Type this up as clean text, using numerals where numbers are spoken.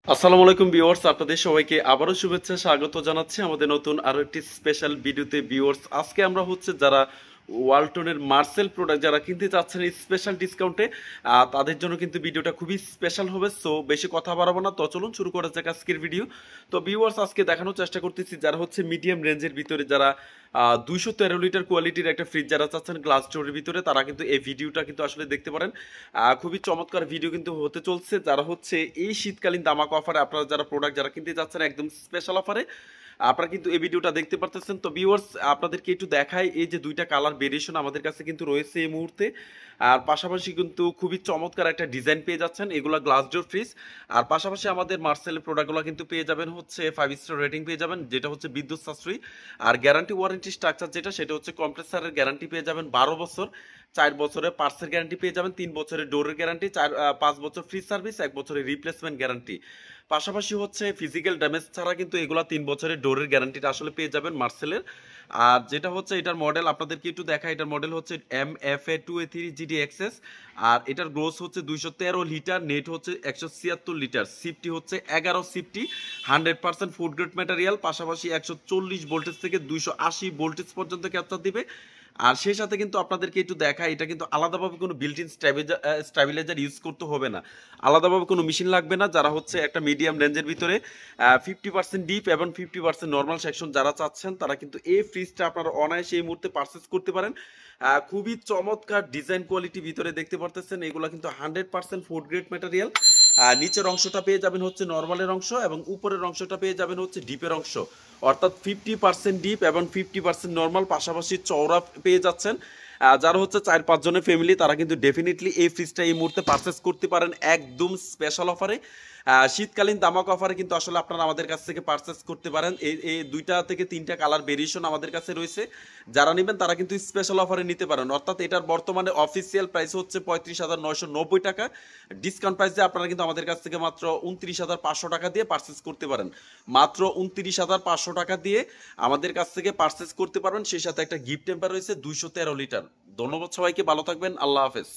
আসসালামু আলাইকুম ভিউয়ার্স, আপনাদের সবাইকে আবারও শুভেচ্ছা স্বাগত জানাচ্ছি আমাদের নতুন আরো একটি স্পেশাল ভিডিওতে। ভিউয়ার্স, আজকে আমরা যারা ওয়ালটনের মার্সেল প্রোডাক্ট যারা কিনতে চাচ্ছেন স্পেশাল ডিসকাউন্টে, তাদের জন্য কিন্তু ভিডিওটা খুবই স্পেশাল হবে। সো বেশি কথা বাড়াবো না, তো চলুন শুরু করা যাক আজকের ভিডিও। তো ভিউয়ার্স, আজকে দেখানোর চেষ্টা করতেছি যারা মিডিয়াম রেঞ্জের ভিতরে, যারা 213 লিটার কোয়ালিটির একটা ফ্রিজ যারা চাচ্ছেন গ্লাস ডোরের ভিতরে, তারা কিন্তু এই ভিডিওটা কিন্তু আসলে দেখতে পারেন। খুবই চমৎকার ভিডিও কিন্তু হতে চলছে। যারা এই শীতকালীন দামাক অফারে আপনারা যারা প্রোডাক্ট যারা কিনতে যাচ্ছেন একদম স্পেশাল অফারে, আপনারা কিন্তু এই ভিডিওটা দেখতে পারতেছেন। তো ভিউয়ার্স, আপনাদেরকে একটু দেখাই, এই যে দুইটা কালার ভেরিয়েশন আমাদের কাছে কিন্তু রয়েছে এই মুহূর্তে। আর পাশাপাশি কিন্তু খুবই চমৎকার একটা ডিজাইন পেয়ে যাচ্ছেন, এগুলা গ্লাস ডোর ফ্রিজ। আর পাশাপাশি আমাদের মার্সেলের প্রোডাক্টগুলো কিন্তু পেয়ে যাবেন 5 স্টার রেটিং পেয়ে যাবেন, যেটা বিদ্যুৎ সাশ্রয়ী। আর গ্যারান্টি ওয়ারেন্টি স্ট্রাকচার সেটা কম্প্রেসারের গ্যারান্টি পেয়ে যাবেন 12 বছর, 4 বছরের পার্টসের গ্যারান্টি পেয়ে যাবেন, 3 বছরের ডোরের গ্যারান্টি, 5 বছর ফ্রি সার্ভিস, 1 বছরের রিপ্লেসমেন্ট গ্যারান্টি। পাশাপাশি ফিজিক্যাল ড্যামেজ ছাড়া কিন্তু এগুলা 3 বছরের ডোরের গ্যারান্টিটা আসলে পেয়ে যাবেন মার্সেলের। আর যেটা এটার মডেল আপনাদেরকে একটু দেখা, এটার মডেল MFA2A3GD XS। আর এটার gross 213 liter, net 176 liter, C F T 11 C F T, 100% food grade material. পাশাপাশি 140 ভোল্টেজ থেকে 280 ভোল্টেজ পর্যন্ত ক্যাপচার দিবে। আর সেই সাথে কিন্তু আপনাদেরকে একটু দেখা, এটা কিন্তু আলাদাভাবে কোনো বিল্ট ইন স্ট্যাবিলাইজার ইউজ করতে হবে না, আলাদাভাবে কোনো মেশিন লাগবে না। যারা একটা মিডিয়াম রেঞ্জের ভিতরে 50% ডিপ এবং 50% নর্মাল সেকশন যারা চাচ্ছেন, তারা কিন্তু এই ফ্রিজটা আপনারা অনায়াসে এই মুহূর্তে পারচেস করতে পারেন। খুবই চমৎকার ডিজাইন কোয়ালিটি ভিতরে দেখতে পারতেছেন, এগুলো কিন্তু 100% ফুড গ্রেড ম্যাটেরিয়াল। নিচের অংশটা পেয়ে যাবেন নর্মালের অংশ, এবং উপরের অংশটা পেয়ে যাবেন ডিপের অংশ, অর্থাৎ 50% ডিপ এবং 50% নর্মাল, পাশাপাশি চওড়া পেয়ে যাচ্ছেন। যারা 4-5 জনের ফ্যামিলি, তারা কিন্তু ডেফিনেটলি এই ফ্রিজটা এই মুহূর্তে পারচেস করতে পারেন একদম স্পেশাল অফারে। শীতকালীন দামাক অফারে কিন্তু আসলে আপনারা আমাদের কাছ থেকে পারচেস করতে পারেন। এই 2টা থেকে 3টা কালার ভেরিয়েশন আমাদের কাছে রয়েছে। যারা নেবেন তারা কিন্তু স্পেশাল অফারে নিতে পারেন, অর্থাৎ এটার বর্তমানে অফিসিয়াল প্রাইস 35,990 টাকা। ডিসকাউন্ট প্রাইসে আপনারা কিন্তু আমাদের কাছ থেকে মাত্র 29,500 টাকা দিয়ে পারচেস করতে পারেন। মাত্র 29,500 টাকা দিয়ে আমাদের কাছ থেকে পারচেস করতে পারবেন। সেই সাথে একটা গিফট টেম্পার রয়েছে 213 লিটার। ধন্যবাদ সবাইকে, ভালো থাকবেন, আল্লাহ হাফেজ।